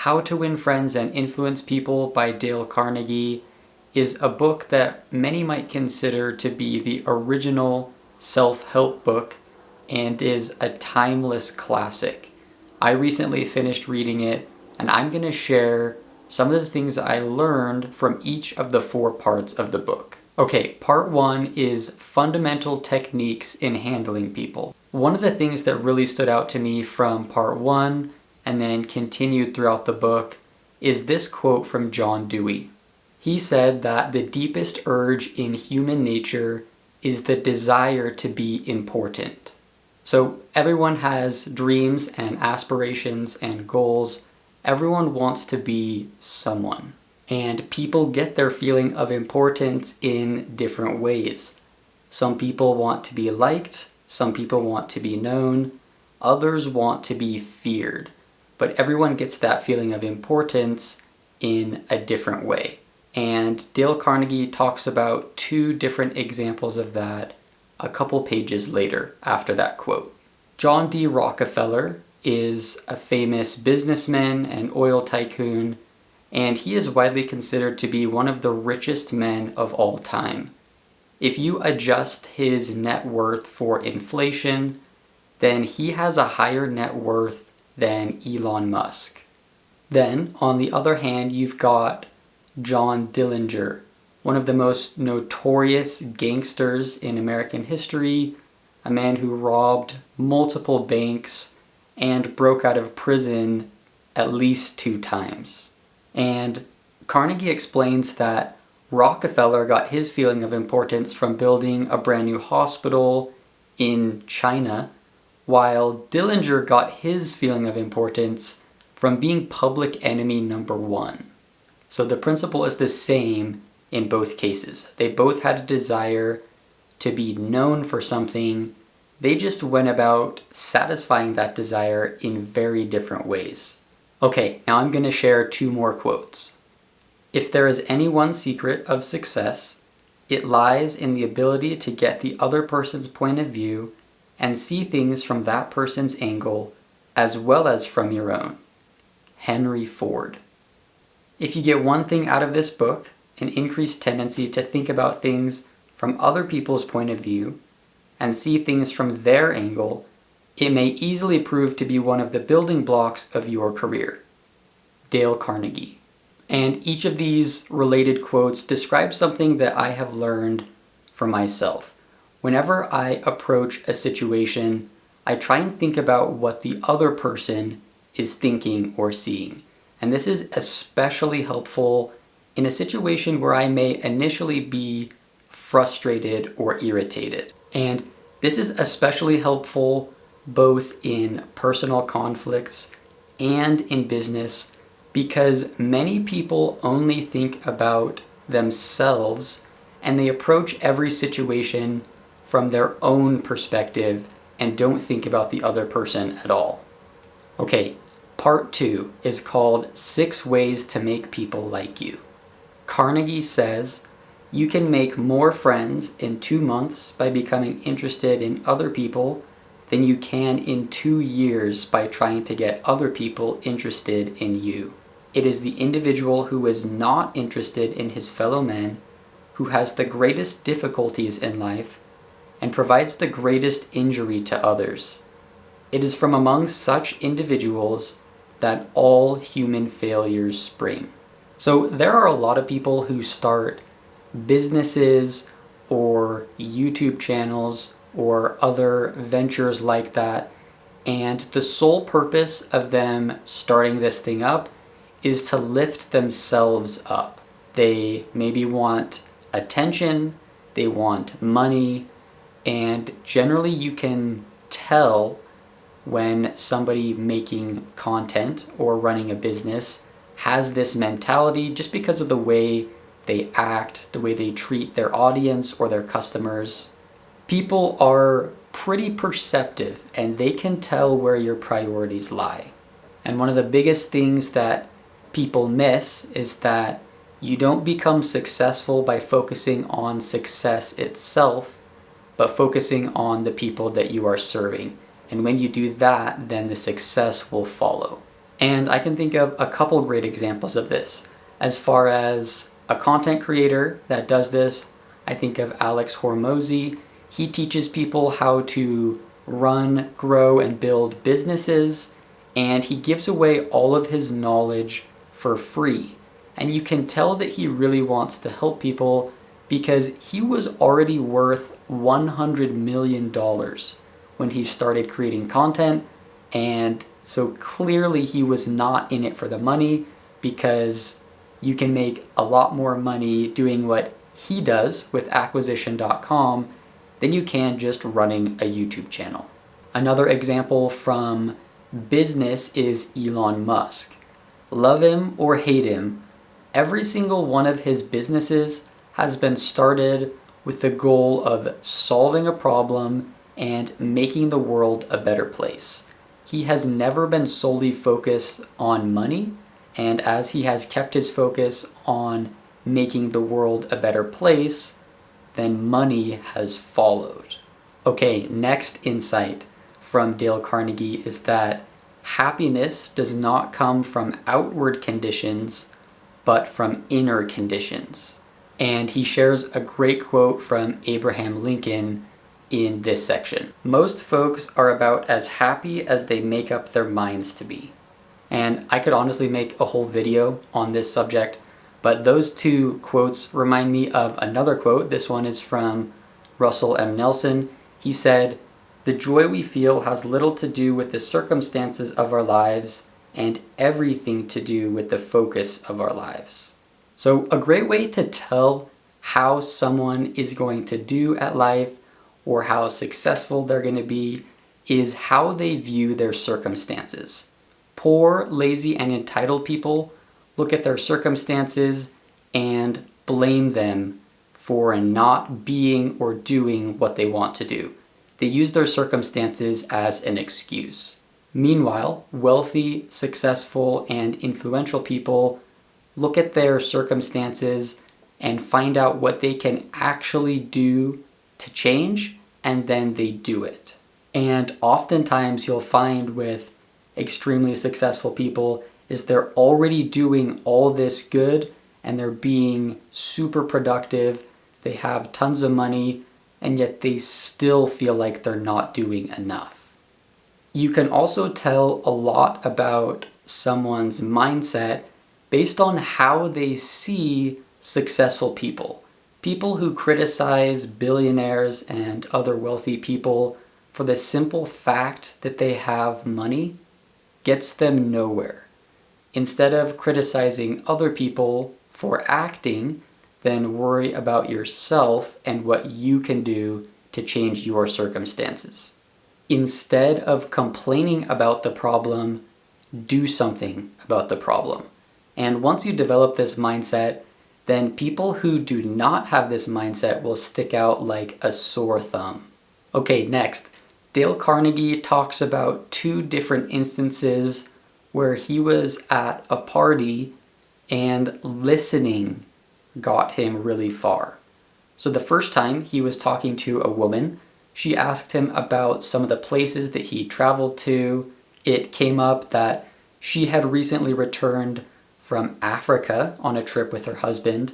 How to Win Friends and Influence People by Dale Carnegie is a book that many might consider to be the original self-help book and is a timeless classic. I recently finished reading it, and I'm going to share some of the things I learned from each of the 4 parts of the book. Okay, part 1 is fundamental techniques in handling people. One of the things that really stood out to me from part 1 and then continued throughout the book is this quote from John Dewey. He said that the deepest urge in human nature is the desire to be important. So everyone has dreams and aspirations and goals. Everyone wants to be someone. And people get their feeling of importance in different ways. Some people want to be liked, some people want to be known, others want to be feared. But everyone gets that feeling of importance in a different way. And Dale Carnegie talks about 2 different examples of that a couple pages later after that quote. John D. Rockefeller is a famous businessman and oil tycoon, and he is widely considered to be one of the richest men of all time. If you adjust his net worth for inflation, then he has a higher net worth than Elon Musk. Then, on the other hand, you've got John Dillinger, one of the most notorious gangsters in American history, a man who robbed multiple banks and broke out of prison at least 2 times. And Carnegie explains that Rockefeller got his feeling of importance from building a brand new hospital in China, while Dillinger got his feeling of importance from being public enemy number 1. So the principle is the same in both cases. They both had a desire to be known for something. They just went about satisfying that desire in very different ways. Okay, now I'm going to share 2 more quotes. If there is any one secret of success, it lies in the ability to get the other person's point of view and see things from that person's angle as well as from your own. Henry Ford. If you get one thing out of this book, an increased tendency to think about things from other people's point of view and see things from their angle, it may easily prove to be one of the building blocks of your career. Dale Carnegie. And each of these related quotes describe something that I have learned for myself. Whenever I approach a situation, I try and think about what the other person is thinking or seeing. And this is especially helpful in a situation where I may initially be frustrated or irritated. And this is especially helpful both in personal conflicts and in business because many people only think about themselves and they approach every situation from their own perspective and don't think about the other person at all. Okay, part 2 is called 6 Ways to Make People Like You. Carnegie says, you can make more friends in 2 months by becoming interested in other people than you can in 2 years by trying to get other people interested in you. It is the individual who is not interested in his fellow men who has the greatest difficulties in life and provides the greatest injury to others. It is from among such individuals that all human failures spring. So there are a lot of people who start businesses or YouTube channels or other ventures like that, and the sole purpose of them starting this thing up is to lift themselves up. They maybe want attention, they want money, and generally you can tell when somebody making content or running a business has this mentality just because of the way they act, the way they treat their audience or their customers. People are pretty perceptive and they can tell where your priorities lie. And one of the biggest things that people miss is that you don't become successful by focusing on success itself, but focusing on the people that you are serving. And when you do that, then the success will follow. And I can think of a couple great examples of this. As far as a content creator that does this, I think of Alex Hormozy. He teaches people how to run, grow, and build businesses, and he gives away all of his knowledge for free. And you can tell that he really wants to help people because he was already worth $100 million when he started creating content, and so clearly he was not in it for the money, because you can make a lot more money doing what he does with acquisition.com than you can just running a YouTube channel. Another example from business is Elon Musk. Love him or hate him, every single one of his businesses has been started with the goal of solving a problem and making the world a better place. He has never been solely focused on money, and as he has kept his focus on making the world a better place, then money has followed. Okay, next insight from Dale Carnegie is that happiness does not come from outward conditions, but from inner conditions. And he shares a great quote from Abraham Lincoln in this section. Most folks are about as happy as they make up their minds to be. And I could honestly make a whole video on this subject, but those two quotes remind me of another quote. This one is from Russell M. Nelson. He said, "The joy we feel has little to do with the circumstances of our lives and everything to do with the focus of our lives." So a great way to tell how someone is going to do at life or how successful they're going to be is how they view their circumstances. Poor, lazy, and entitled people look at their circumstances and blame them for not being or doing what they want to do. They use their circumstances as an excuse. Meanwhile, wealthy, successful, and influential people look at their circumstances and find out what they can actually do to change, and then they do it. And oftentimes you'll find with extremely successful people is they're already doing all this good and they're being super productive, they have tons of money, and yet they still feel like they're not doing enough. You can also tell a lot about someone's mindset based on how they see successful people. People who criticize billionaires and other wealthy people for the simple fact that they have money gets them nowhere. Instead of criticizing other people for acting, then worry about yourself and what you can do to change your circumstances. Instead of complaining about the problem, do something about the problem. And once you develop this mindset, then people who do not have this mindset will stick out like a sore thumb. Okay, next, Dale Carnegie talks about two different instances where he was at a party and listening got him really far. So the first time he was talking to a woman, she asked him about some of the places that he traveled to. It came up that she had recently returned from Africa on a trip with her husband.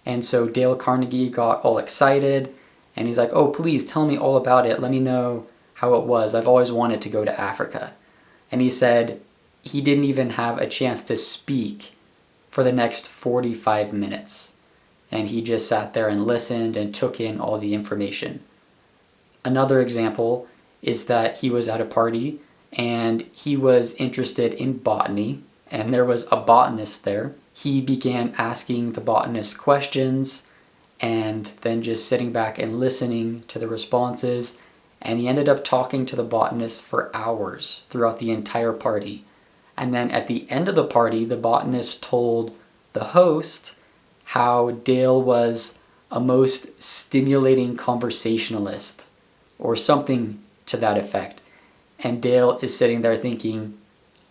And so Dale Carnegie got all excited and he's like, "Oh, please tell me all about it. Let me know how it was. I've always wanted to go to Africa." And he said he didn't even have a chance to speak for the next 45 minutes. And he just sat there and listened and took in all the information. Another example is that he was at a party and he was interested in botany, and there was a botanist there. He began asking the botanist questions and then just sitting back and listening to the responses, and he ended up talking to the botanist for hours throughout the entire party. And then at the end of the party, the botanist told the host how Dale was a most stimulating conversationalist or something to that effect. And Dale is sitting there thinking,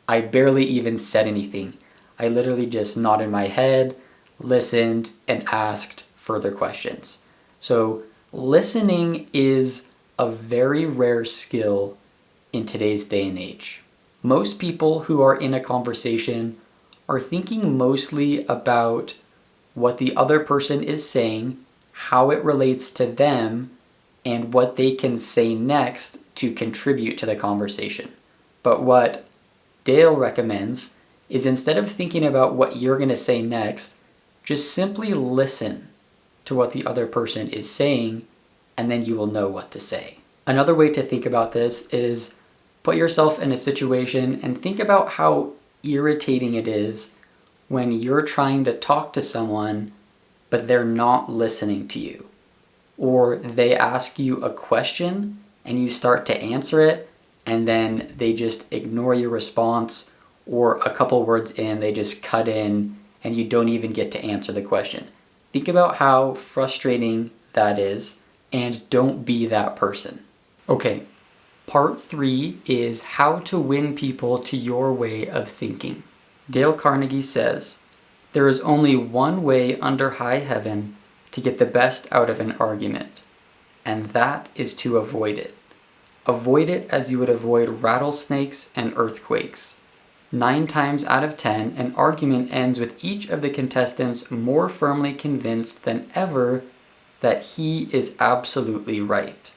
I barely even said anything. I literally just nodded my head, listened, and asked further questions. So listening is a very rare skill in today's day and age. Most people who are in a conversation are thinking mostly about what the other person is saying, how it relates to them, and what they can say next to contribute to the conversation. But what Dale recommends is instead of thinking about what you're going to say next, just simply listen to what the other person is saying, and then you will know what to say. Another way to think about this is put yourself in a situation and think about how irritating it is when you're trying to talk to someone but they're not listening to you. Or they ask you a question and you start to answer it and then they just ignore your response, or a couple words in they just cut in and you don't even get to answer the question. Think about how frustrating that is and don't be that person. Okay, part 3 is how to win people to your way of thinking. Dale Carnegie says, "There is only one way under high heaven to get the best out of an argument, and that is to avoid it. Avoid it as you would avoid rattlesnakes and earthquakes. 9 times out of 10, an argument ends with each of the contestants more firmly convinced than ever that he is absolutely right."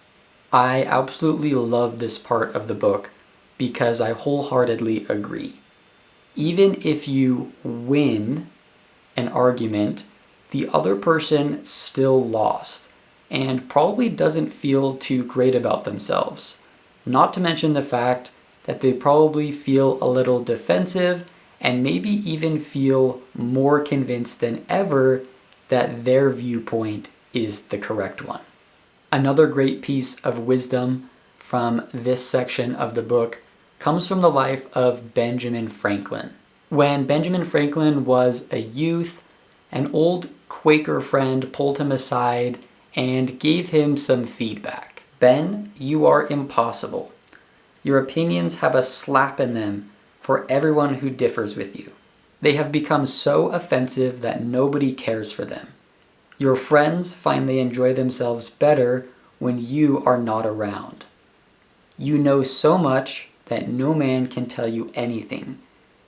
I absolutely love this part of the book because I wholeheartedly agree. Even if you win an argument, the other person still lost and probably doesn't feel too great about themselves. Not to mention the fact that they probably feel a little defensive and maybe even feel more convinced than ever that their viewpoint is the correct one. Another great piece of wisdom from this section of the book comes from the life of Benjamin Franklin. When Benjamin Franklin was a youth, an old Quaker friend pulled him aside and gave him some feedback. "Ben, you are impossible. Your opinions have a slap in them for everyone who differs with you. They have become so offensive that nobody cares for them. Your friends find they enjoy themselves better when you are not around. You know so much that no man can tell you anything.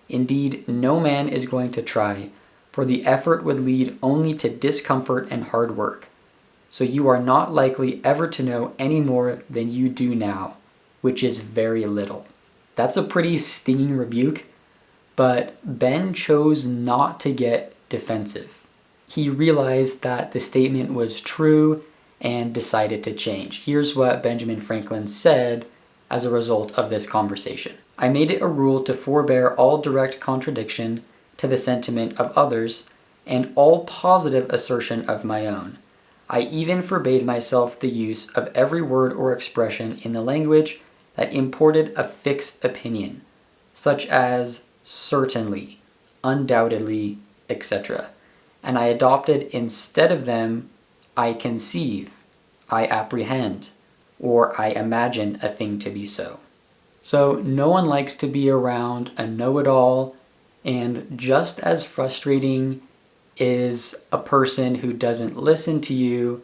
Indeed, no man is going to try, for the effort would lead only to discomfort and hard work. So you are not likely ever to know any more than you do now, which is very little." That's a pretty stinging rebuke, but Ben chose not to get defensive. He realized that the statement was true and decided to change. Here's what Benjamin Franklin said as a result of this conversation. "I made it a rule to forbear all direct contradiction to the sentiment of others and all positive assertion of my own. I even forbade myself the use of every word or expression in the language that imported a fixed opinion, such as certainly, undoubtedly, etc. And I adopted instead of them, I conceive, I apprehend, or I imagine a thing to be so." So no one likes to be around a know-it-all, and just as frustrating is a person who doesn't listen to you,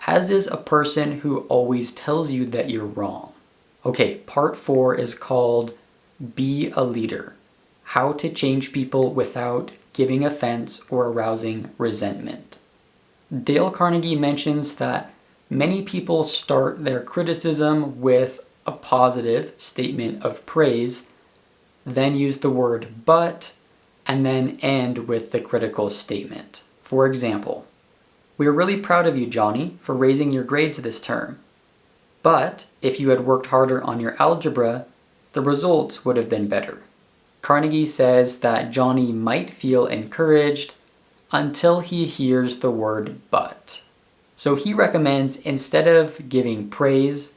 as is a person who always tells you that you're wrong. Okay, part 4 is called Be a Leader. How to change people without giving offense or arousing resentment. Dale Carnegie mentions that many people start their criticism with a positive statement of praise, then use the word but, and then end with the critical statement. For example, "We are really proud of you, Johnny, for raising your grades this term. But if you had worked harder on your algebra, the results would have been better." Carnegie says that Johnny might feel encouraged until he hears the word but. So he recommends, instead of giving praise,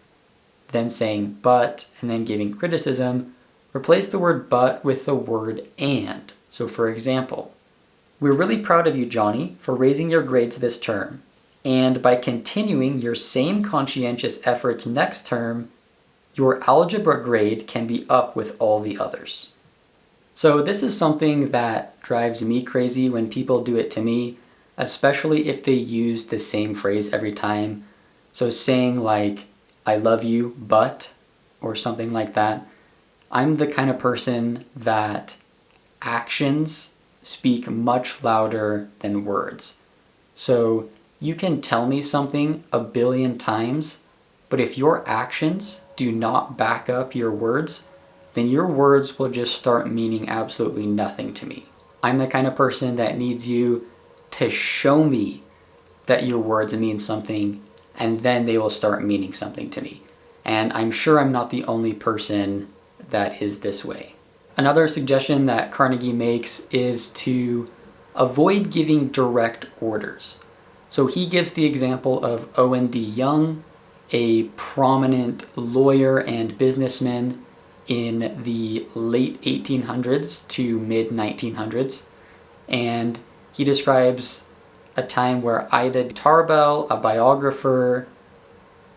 then saying but, and then giving criticism, replace the word but with the word and. So for example, "We're really proud of you, Johnny, for raising your grades this term. And by continuing your same conscientious efforts next term, your algebra grade can be up with all the others." So this is something that drives me crazy when people do it to me, especially if they use the same phrase every time. So saying like, "I love you, but," or something like that. I'm the kind of person that actions speak much louder than words. So you can tell me something a billion times, but if your actions do not back up your words, then your words will just start meaning absolutely nothing to me. I'm the kind of person that needs you to show me that your words mean something, and then they will start meaning something to me. And I'm sure I'm not the only person that is this way. Another suggestion that Carnegie makes is to avoid giving direct orders. So he gives the example of O.N.D. Young, a prominent lawyer and businessman in the late 1800s to mid 1900s. And he describes a time where Ida Tarbell, a biographer,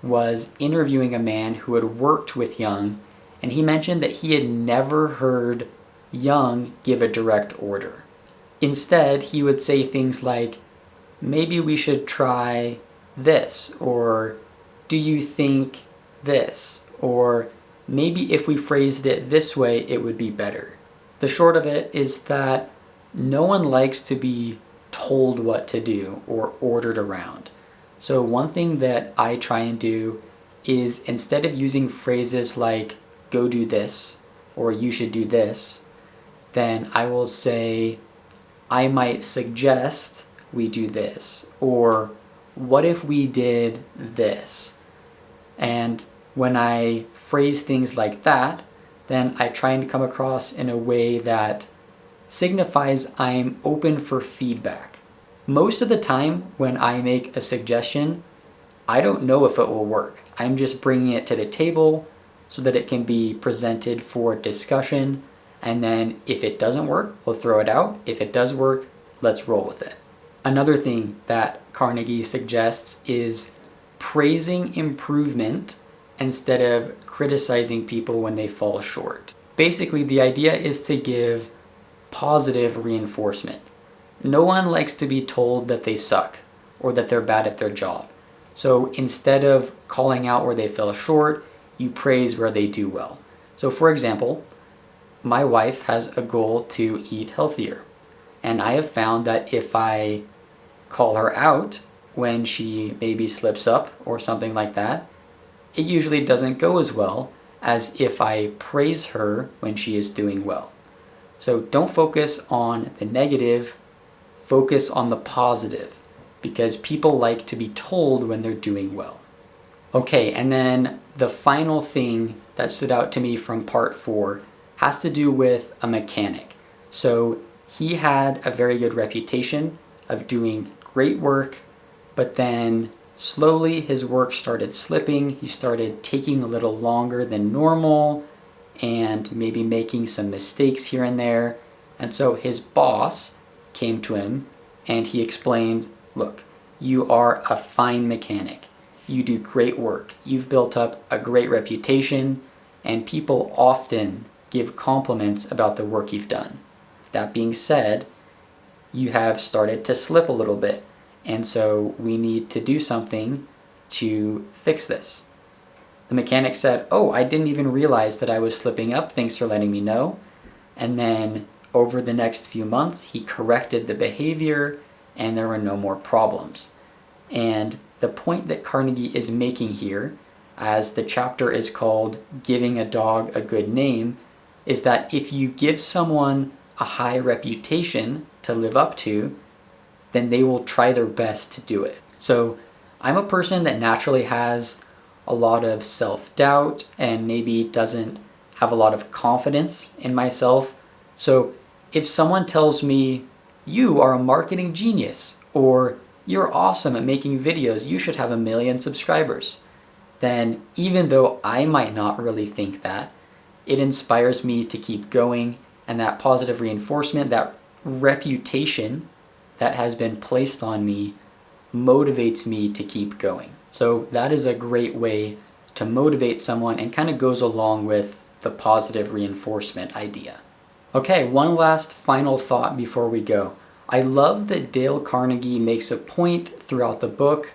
was interviewing a man who had worked with Young, and he mentioned that he had never heard Young give a direct order. Instead, he would say things like, maybe we should try this, or do you think this, or maybe if we phrased it this way, it would be better. The short of it is that no one likes to be told what to do or ordered around. So one thing that I try and do is, instead of using phrases like go do this or you should do this, then I will say I might suggest we do this, or what if we did this? And when I phrase things like that, then I try and come across in a way that signifies I'm open for feedback. Most of the time when I make a suggestion, I don't know if it will work. I'm just bringing it to the table so that it can be presented for discussion, and then if it doesn't work, we'll throw it out. If it does work, let's roll with it. Another thing that Carnegie suggests is praising improvement instead of criticizing people when they fall short. Basically, the idea is to give positive reinforcement. No one likes to be told that they suck or that they're bad at their job. So instead of calling out where they fell short, you praise where they do well. So for example, my wife has a goal to eat healthier. And I have found that if I call her out when she maybe slips up or something like that, it usually doesn't go as well as if I praise her when she is doing well. So don't focus on the negative, focus on the positive, because people like to be told when they're doing well. Okay, and then the final thing that stood out to me from part 4 has to do with a mechanic. So he had a very good reputation of doing great work, but then slowly his work started slipping. He started taking a little longer than normal and maybe making some mistakes here and there. And so his boss came to him and he explained, look, you are a fine mechanic. You do great work. You've built up a great reputation, and people often give compliments about the work you've done. That being said, you have started to slip a little bit, and so we need to do something to fix this. The mechanic said, oh, I didn't even realize that I was slipping up. Thanks for letting me know. And then over the next few months, he corrected the behavior and there were no more problems. And the point that Carnegie is making here, as the chapter is called Giving a Dog a Good Name, is that if you give someone a high reputation to live up to, then they will try their best to do it. So I'm a person that naturally has a lot of self-doubt and maybe doesn't have a lot of confidence in myself. So if someone tells me, you are a marketing genius, or you're awesome at making videos, you should have 1 million subscribers, then even though I might not really think that, it inspires me to keep going, and that positive reinforcement, that reputation that has been placed on me, motivates me to keep going. So that is a great way to motivate someone and kind of goes along with the positive reinforcement idea. Okay, one last final thought before we go. I love that Dale Carnegie makes a point throughout the book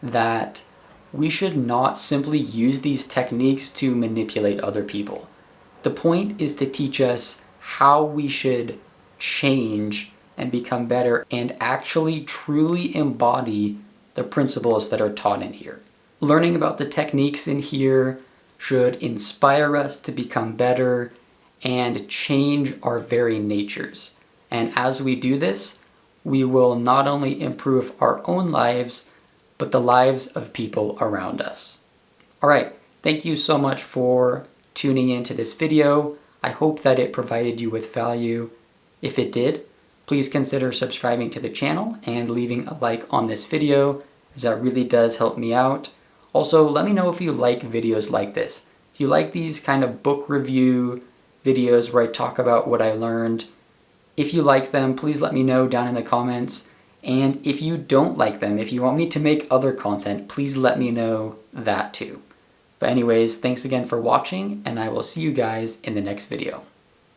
that we should not simply use these techniques to manipulate other people. The point is to teach us how we should change and become better and actually truly embody the principles that are taught in here. Learning about the techniques in here should inspire us to become better and change our very natures. And as we do this, we will not only improve our own lives, but the lives of people around us. All right, thank you so much for tuning into this video. I hope that it provided you with value. If it did, please consider subscribing to the channel and leaving a like on this video, as that really does help me out. Also, let me know if you like videos like this. If you like these kind of book review videos where I talk about what I learned, if you like them, please let me know down in the comments. And if you don't like them, if you want me to make other content, please let me know that too. But anyways, thanks again for watching, and I will see you guys in the next video.